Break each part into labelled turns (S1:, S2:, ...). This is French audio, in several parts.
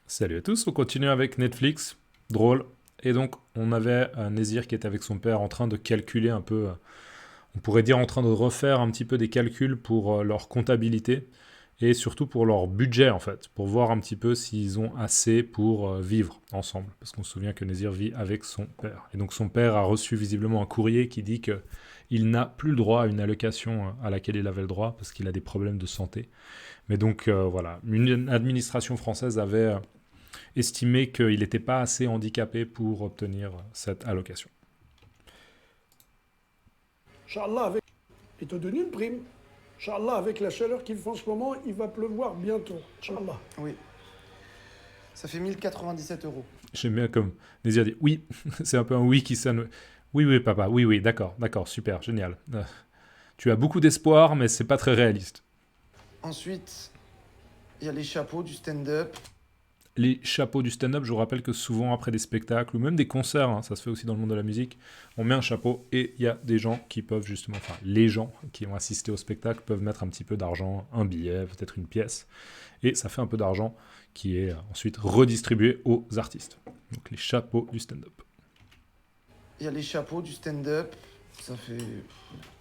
S1: Salut à tous, on continue avec Netflix, drôle. Et donc, on avait Nézir qui était avec son père en train de calculer un peu, on pourrait dire en train de refaire un petit peu des calculs pour leur comptabilité et surtout pour leur budget en fait, pour voir un petit peu s'ils ont assez pour vivre ensemble. Parce qu'on se souvient que Nézir vit avec son père. Et donc son père a reçu visiblement un courrier qui dit que il n'a plus le droit à une allocation à laquelle il avait le droit parce qu'il a des problèmes de santé. Mais donc voilà, une administration française avait estimé qu'il n'était pas assez handicapé pour obtenir cette allocation.
S2: Inch'Allah, avec... il te donne une prime. Inch'Allah, avec la chaleur qu'il fait en ce moment, il va pleuvoir bientôt. Inch'Allah.
S3: Oui. Ça fait 1097 euros.
S1: J'aime bien comme Nézir dit oui, c'est un peu un oui qui sonne. Oui, oui, papa, oui, oui, d'accord, d'accord, super, génial. Tu as beaucoup d'espoir, mais c'est pas très réaliste.
S3: Ensuite, il y a les chapeaux du stand-up.
S1: Les chapeaux du stand-up, je vous rappelle que souvent après des spectacles ou même des concerts, hein, ça se fait aussi dans le monde de la musique, on met un chapeau et il y a des gens qui peuvent justement, enfin les gens qui ont assisté au spectacle peuvent mettre un petit peu d'argent, un billet, peut-être une pièce, et ça fait un peu d'argent qui est ensuite redistribué aux artistes. Donc les chapeaux du stand-up.
S3: Il y a les chapeaux du stand-up. Ça fait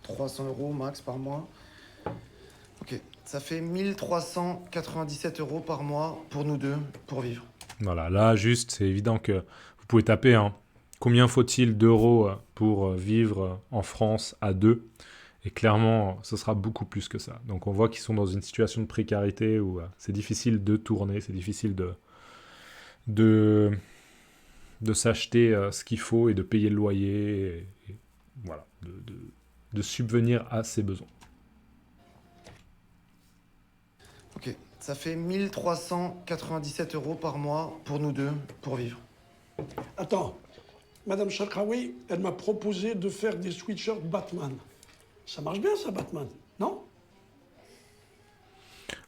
S3: 300 euros max par mois. Ok. Ça fait 1397 euros par mois pour nous deux, pour vivre.
S1: Voilà, là juste, c'est évident que vous pouvez taper, hein, combien faut-il d'euros pour vivre en France à deux. Et clairement, ce sera beaucoup plus que ça. Donc on voit qu'ils sont dans une situation de précarité où c'est difficile de tourner, c'est difficile de, de s'acheter ce qu'il faut et de payer le loyer, et voilà, de subvenir à ses besoins.
S3: Ok. Ça fait 1397 euros par mois pour nous deux, pour vivre.
S2: Attends, Madame Chakraoui, elle m'a proposé de faire des sweatshirts Batman. Ça marche bien ça, Batman, non?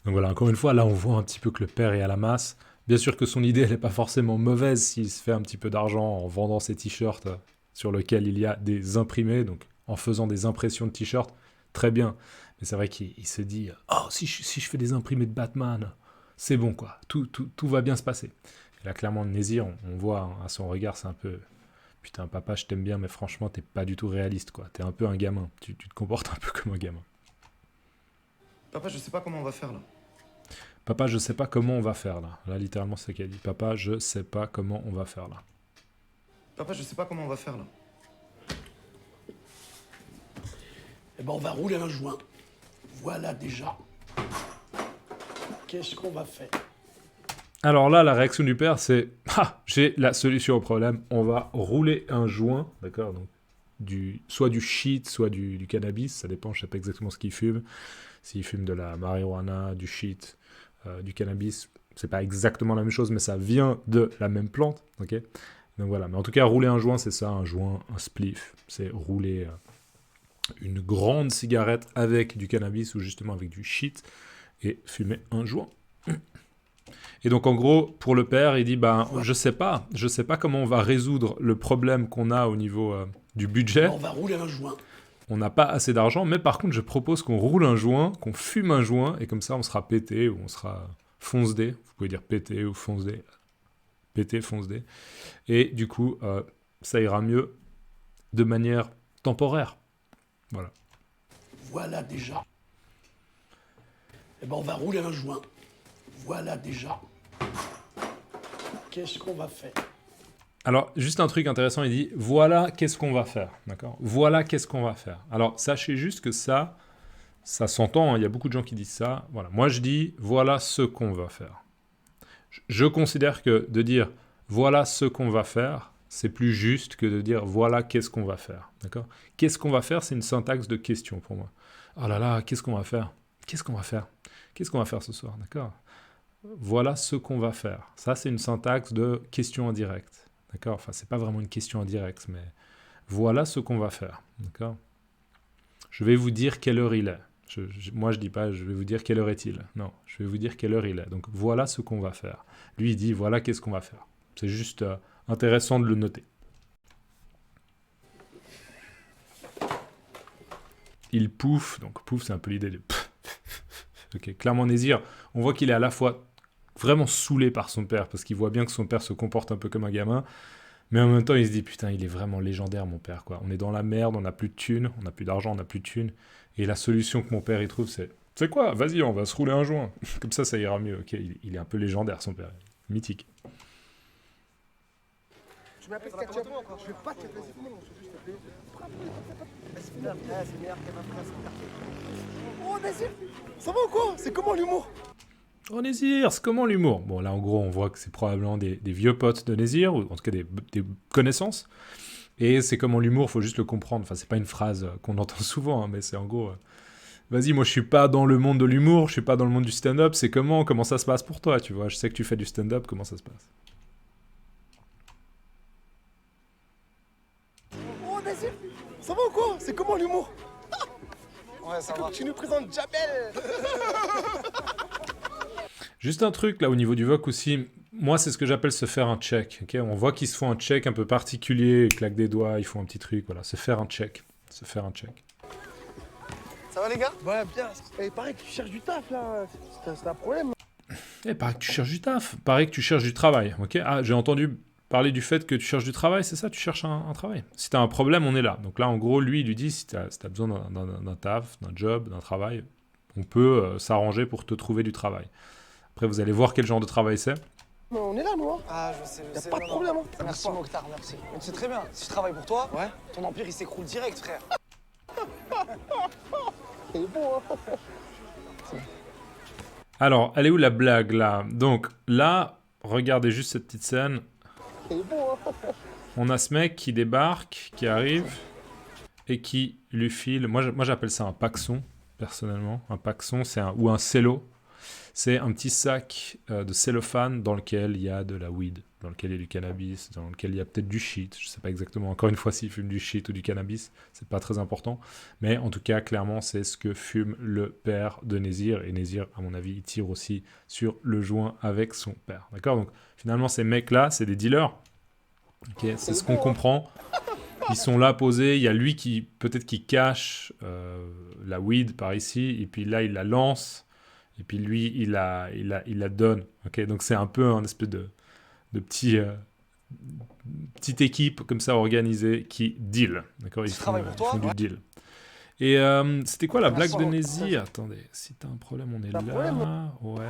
S1: Donc voilà, encore une fois, là on voit un petit peu que le père est à la masse. Bien sûr que son idée, elle n'est pas forcément mauvaise s'il se fait un petit peu d'argent en vendant ses t-shirts sur lesquels il y a des imprimés, donc en faisant des impressions de t-shirts, très bien. Mais c'est vrai qu'il se dit, oh, si je fais des imprimés de Batman, c'est bon quoi, tout va bien se passer. Et là, clairement, Nézir, on voit à son regard, c'est un peu, putain, papa, je t'aime bien, mais franchement, t'es pas du tout réaliste quoi. T'es un peu un gamin, tu te comportes un peu comme un gamin.
S3: Papa, je sais pas comment on va faire là.
S1: Papa, je sais pas comment on va faire là. Là, littéralement, c'est ce qu'elle dit. Papa, je sais pas comment on va faire là.
S3: Papa, je sais pas comment on va faire là.
S2: Eh ben, on va rouler un joint. Voilà déjà. Qu'est-ce qu'on va faire?
S1: Alors là, la réaction du père, c'est ah, j'ai la solution au problème. On va rouler un joint, d'accord. Donc soit du shit, soit du cannabis. Ça dépend. Je sais pas exactement ce qu'il fume. S'il fume de la marijuana, du shit, du cannabis, c'est pas exactement la même chose, mais ça vient de la même plante, ok. Donc voilà. Mais en tout cas, rouler un joint, c'est ça, un joint, un spliff. C'est rouler une grande cigarette avec du cannabis ou justement avec du shit et fumer un joint. Et donc en gros, pour le père, il dit bah je sais pas comment on va résoudre le problème qu'on a au niveau du
S2: Eh ben,
S1: budget.
S2: on va rouler un joint.
S1: On n'a pas assez d'argent, mais par contre, je propose qu'on roule un joint, qu'on fume un joint, et comme ça, on sera pété ou on sera fonce-dé. Vous pouvez dire pété ou fonce-dé. Pété, fonce-dé. Et du coup, ça ira mieux de manière temporaire. Voilà.
S2: Voilà déjà. Eh ben, on va rouler un joint. Voilà déjà. Qu'est-ce qu'on va faire?
S1: Alors, juste un truc intéressant, il dit voilà qu'est-ce qu'on va faire, d'accord. Voilà qu'est-ce qu'on va faire. Alors, sachez juste que ça s'entend, hein, il y a beaucoup de gens qui disent ça. Voilà, moi je dis voilà ce qu'on va faire. Je considère que de dire voilà ce qu'on va faire, c'est plus juste que de dire voilà qu'est-ce qu'on va faire, d'accord. Qu'est-ce qu'on va faire, c'est une syntaxe de question pour moi. Oh là là, qu'est-ce qu'on va faire? Qu'est-ce qu'on va faire? Qu'est-ce qu'on va faire ce soir, d'accord. Voilà ce qu'on va faire. Ça, c'est une syntaxe de question indirecte. D'accord. Enfin, c'est pas vraiment une question indirecte, mais voilà ce qu'on va faire. D'accord. Je vais vous dire quelle heure il est. Moi, je dis pas je vais vous dire quelle heure est-il. Non, je vais vous dire quelle heure il est. Donc, voilà ce qu'on va faire. Lui, il dit voilà qu'est-ce qu'on va faire. C'est juste intéressant de le noter. Il pouffe. Donc, pouffe, c'est un peu l'idée de. Ok, clairement, Nézir, on voit qu'il est à la fois vraiment saoulé par son père, parce qu'il voit bien que son père se comporte un peu comme un gamin, mais en même temps, il se dit, putain, il est vraiment légendaire, mon père, quoi. On est dans la merde, on n'a plus de thunes, on n'a plus d'argent, on n'a plus de thunes, et la solution que mon père y trouve, c'est, tu sais quoi, vas-y, on va se rouler un joint. Comme ça ira mieux. Ok, il est un peu légendaire, son père, mythique.
S4: Je m'appelle Katia. Je vais pas te laisser tout le monde, s'il te plaît. C'est meilleur que ma place en quartier. Oh, Nazir, ça va ou quoi? C'est comment l'humour?
S1: Oh Nézir, c'est comment l'humour? Bon là en gros on voit que c'est probablement des vieux potes de Nézir, ou en tout cas des connaissances. Et c'est comment l'humour, faut juste le comprendre. Enfin c'est pas une phrase qu'on entend souvent, hein, mais c'est en gros... vas-y, moi je suis pas dans le monde de l'humour, je suis pas dans le monde du stand-up, c'est comment ça se passe pour toi, tu vois? Je sais que tu fais du stand-up, comment ça se passe?
S4: Oh, Nazir, ça va ou quoi? C'est comment l'humour?
S3: Ouais, ça va.
S4: Tu nous présentes Jabel.
S1: Juste un truc là au niveau du VOC aussi, moi c'est ce que j'appelle se faire un check. Ok, on voit qu'ils se font un check un peu particulier, ils claquent des doigts, ils font un petit truc, voilà, se faire un check. Se faire un check.
S3: Ça va les gars?
S4: Ouais, bien. Et pareil que tu cherches du taf là. C'est un problème.
S1: Pareil que tu cherches du taf, pareil que tu cherches du travail. Ok, ah, j'ai entendu parler du fait que tu cherches du travail, c'est ça? Tu cherches un travail. Si t'as un problème, on est là. Donc là en gros, lui il lui dit si t'as besoin d'un taf, d'un job, d'un travail, on peut s'arranger pour te trouver du travail. Après, vous allez voir quel genre de travail c'est.
S4: Mais on est là, nous. Hein.
S3: Ah, je sais.
S4: Y'a pas de problème. Hein.
S3: Merci Mokhtar, merci. Mais tu sais très bien, si je travaille pour toi,
S4: Ouais.
S3: ton empire il s'écroule direct, frère.
S4: C'est bon, hein.
S1: Alors, elle est où la blague là? Donc là, regardez juste cette petite scène.
S4: C'est bon, hein.
S1: On a ce mec qui débarque, qui arrive et qui lui file. Moi j'appelle ça un paxon, personnellement. Un paxon, ou un cello. C'est un petit sac de cellophane dans lequel il y a de la weed, dans lequel il y a du cannabis, dans lequel il y a peut-être du shit. Je sais pas exactement, encore une fois, s'il fume du shit ou du cannabis, c'est pas très important. Mais en tout cas, clairement, c'est ce que fume le père de Nézir. Et Nézir, à mon avis, il tire aussi sur le joint avec son père. D'accord? Donc finalement, ces mecs-là, c'est des dealers. Ok, c'est ce qu'on comprend. Ils sont là posés. Il y a lui qui, peut-être, qui cache la weed par ici. Et puis là, il la lance. Et puis lui, il la donne. Okay, donc c'est un peu un espèce de petite équipe comme ça organisée qui deal. D'accord, ils font du deal. Et c'était quoi la blague de Nézir? Attendez, si t'as un problème, on est là. Ouais.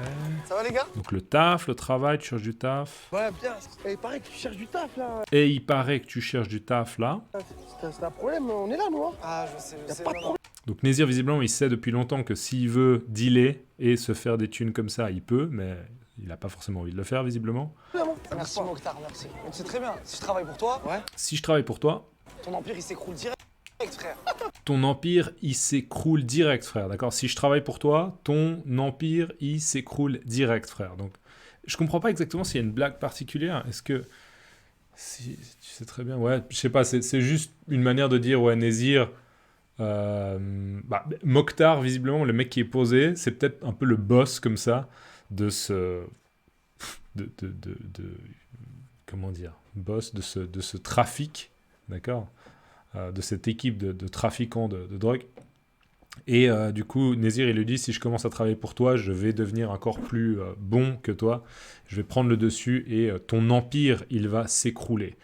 S3: Ça va les gars?
S1: Donc le taf, le travail, tu cherches du taf.
S4: Ouais, bien. Et pareil que tu cherches du taf là.
S1: Et il paraît que tu cherches du taf là.
S4: C'est un problème. On est là, nous. Hein.
S3: Ah, je sais.
S4: Y'a pas de problème.
S1: Donc Nézir, visiblement, il sait depuis longtemps que s'il veut dealer et se faire des thunes comme ça, il peut, mais il n'a pas forcément envie de le faire, visiblement.
S3: Merci Mokhtar, merci. Mais tu sais très bien, si je travaille pour toi,
S1: Si je travaille pour toi,
S3: ton empire il s'écroule direct, frère.
S1: ton empire, il s'écroule direct, frère, d'accord? Si je travaille pour toi, ton empire, il s'écroule direct, frère. Donc, je comprends pas exactement s'il y a une blague particulière. Est-ce que... Si, tu sais très bien, ouais, je sais pas, c'est juste une manière de dire, ouais, Nézir... Mokhtar, visiblement, le mec qui est posé, c'est peut-être un peu le boss comme ça de ce... comment dire? Boss de ce trafic, d'accord? De cette équipe de trafiquants de drogue. Et du coup, Nézir, il lui dit, si je commence à travailler pour toi, je vais devenir encore plus bon que toi. Je vais prendre le dessus et ton empire, il va s'écrouler.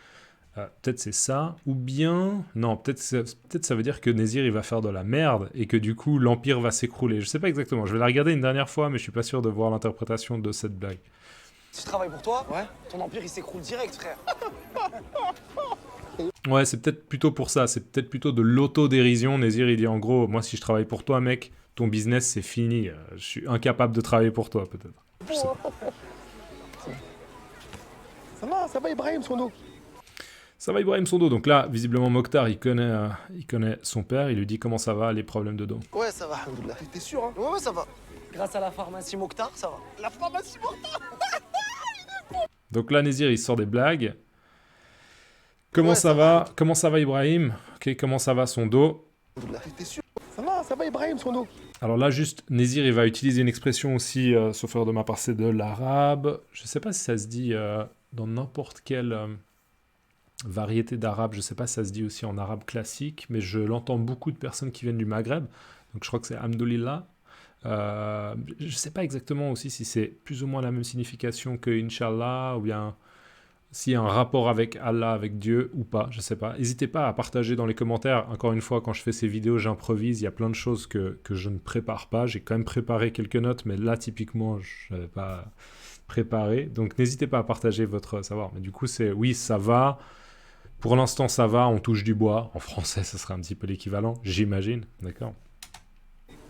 S1: Peut-être c'est ça, ou bien... Non, peut-être ça veut dire que Nézir, il va faire de la merde, et que du coup, l'Empire va s'écrouler. Je sais pas exactement, je vais la regarder une dernière fois, mais je suis pas sûr de voir l'interprétation de cette blague.
S3: Si je travaille pour toi, ton empire il s'écroule direct, frère.
S1: Ouais, c'est peut-être plutôt pour ça, c'est peut-être plutôt de l'autodérision. Nézir, il dit en gros, moi si je travaille pour toi, mec, ton business c'est fini, je suis incapable de travailler pour toi, peut-être. Je sais pas.
S4: Ça va Ibrahim, son dos.
S1: Ça va Ibrahim son dos. Donc là, visiblement, Mokhtar, il connaît son père. Il lui dit comment ça va, les problèmes de dos.
S3: Ouais, ça va, alhamdoulilah.
S4: T'es sûr, hein?
S3: Ouais, ça va. Grâce à la pharmacie Mokhtar, ça va.
S4: La pharmacie Mokhtar.
S1: Donc là, Nézir, il sort des blagues. Comment ça va? Comment ça va Ibrahim? Ok, comment ça va son dos?
S4: T'es sûr? Ça va Ibrahim, son dos.
S1: Alors là, juste, Nézir, il va utiliser une expression aussi, sauf erreur de ma part, c'est de l'arabe. Je sais pas si ça se dit dans n'importe quelle... variété d'arabe, je ne sais pas si ça se dit aussi en arabe classique, mais je l'entends beaucoup de personnes qui viennent du Maghreb, donc je crois que c'est Hamdoulillah. Je ne sais pas exactement aussi si c'est plus ou moins la même signification que Inch'Allah, ou bien s'il y a un rapport avec Allah, avec Dieu ou pas, je ne sais pas. N'hésitez pas à partager dans les commentaires. Encore une fois, quand je fais ces vidéos, j'improvise. Il y a plein de choses que je ne prépare pas. J'ai quand même préparé quelques notes, mais là, typiquement, je n'avais pas préparé. Donc, n'hésitez pas à partager votre savoir. Mais du coup, c'est oui, ça va. Pour l'instant, ça va. On touche du bois. En français, ça serait un petit peu l'équivalent, j'imagine. D'accord?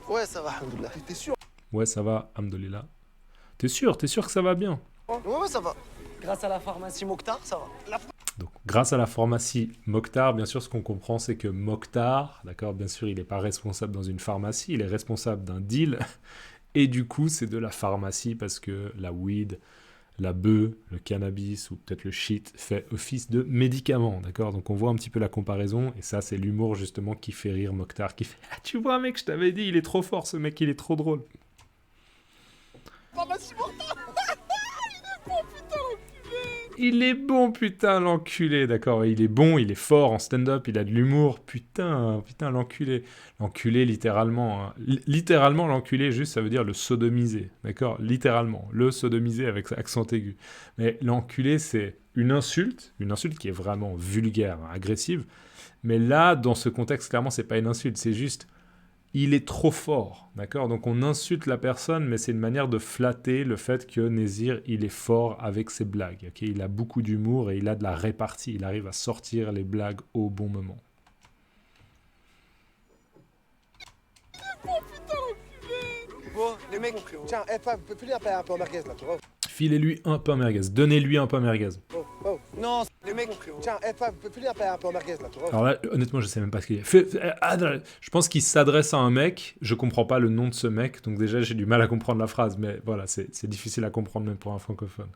S4: Ouais, ça va, alhamdoulilah. T'es sûr?
S1: Ouais, ça va, alhamdoulilah. T'es sûr que ça va bien?
S4: Ouais, ça va. Grâce à la pharmacie Mokhtar, ça va.
S1: Donc, grâce à la pharmacie Mokhtar, bien sûr, ce qu'on comprend, c'est que Mokhtar, d'accord, bien sûr, il n'est pas responsable dans une pharmacie, il est responsable d'un deal. Et du coup, c'est de la pharmacie parce que la weed, la bœuf, le cannabis ou peut-être le shit fait office de médicament, d'accord? Donc, on voit un petit peu la comparaison. Et ça, c'est l'humour, justement, qui fait rire Mokhtar, qui fait « Ah, tu vois, mec, je t'avais dit, il est trop fort, ce mec, il est trop drôle. »
S4: Pharmacie Mokhtar.
S1: Il est bon, putain, l'enculé, d'accord. Il est bon, il est fort en stand-up, il a de l'humour. Putain, l'enculé. L'enculé, littéralement. Hein. Littéralement, l'enculé, juste, ça veut dire le sodomiser, d'accord. Littéralement, le sodomiser avec accent aigu. Mais l'enculé, c'est une insulte qui est vraiment vulgaire, agressive. Mais là, dans ce contexte, clairement, c'est pas une insulte, c'est juste... Il est trop fort, d'accord? Donc on insulte la personne, mais c'est une manière de flatter le fait que Nézir, il est fort avec ses blagues. Okay, il a beaucoup d'humour et il a de la répartie. Il arrive à sortir les blagues au bon moment.
S4: Bon, les mecs, tiens, fais-lui un peu en merguez là, tu vois.
S1: Filez-lui un pain merguez. Donnez-lui un pain merguez.
S4: Oh. Non, les mecs, tiens, fais-lui un peu en merguez là, tu vois.
S1: Alors là, honnêtement, je sais même pas ce qu'il est. Je pense qu'il s'adresse à un mec. Je comprends pas le nom de ce mec, donc déjà j'ai du mal à comprendre la phrase. Mais voilà, c'est difficile à comprendre même pour un francophone.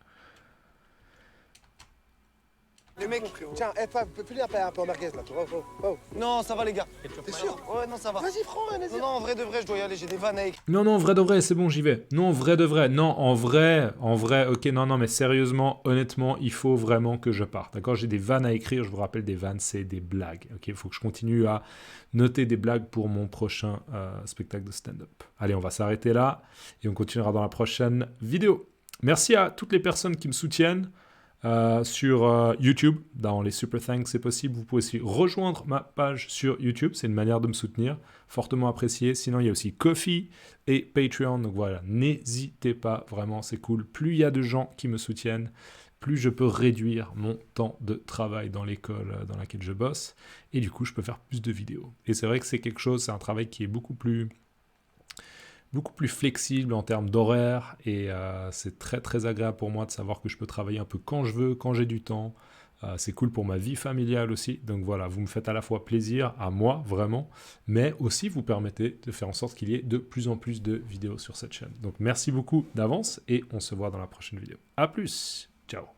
S4: Les mecs, tiens, fais-lui un peu en merguez là, tu vois. Oh. Non, ça va les gars. T'es sûr? Ouais, non, ça va. Vas-y, prends un. Non, en vrai de vrai, je dois y aller, j'ai des vannes avec.
S1: Non, en vrai de vrai, c'est bon, j'y vais. Non, en vrai de vrai. Non, en vrai, ok, non, mais sérieusement, honnêtement, il faut vraiment que je parte. D'accord? J'ai des vannes à écrire, je vous rappelle, des vannes, c'est des blagues. Ok? Il faut que je continue à noter des blagues pour mon prochain spectacle de stand-up. Allez, on va s'arrêter là et on continuera dans la prochaine vidéo. Merci à toutes les personnes qui me soutiennent. Sur YouTube, dans les Super Thanks, c'est possible. Vous pouvez aussi rejoindre ma page sur YouTube. C'est une manière de me soutenir. Fortement apprécié. Sinon, il y a aussi Ko-fi et Patreon. Donc voilà, n'hésitez pas. Vraiment, c'est cool. Plus il y a de gens qui me soutiennent, plus je peux réduire mon temps de travail dans l'école dans laquelle je bosse. Et du coup, je peux faire plus de vidéos. Et c'est vrai que c'est un travail qui est beaucoup plus flexible en termes d'horaire et c'est très très agréable pour moi de savoir que je peux travailler un peu quand je veux, quand j'ai du temps. C'est cool pour ma vie familiale aussi. Donc voilà, vous me faites à la fois plaisir à moi, vraiment, mais aussi vous permettez de faire en sorte qu'il y ait de plus en plus de vidéos sur cette chaîne. Donc merci beaucoup d'avance et on se voit dans la prochaine vidéo. À plus, ciao.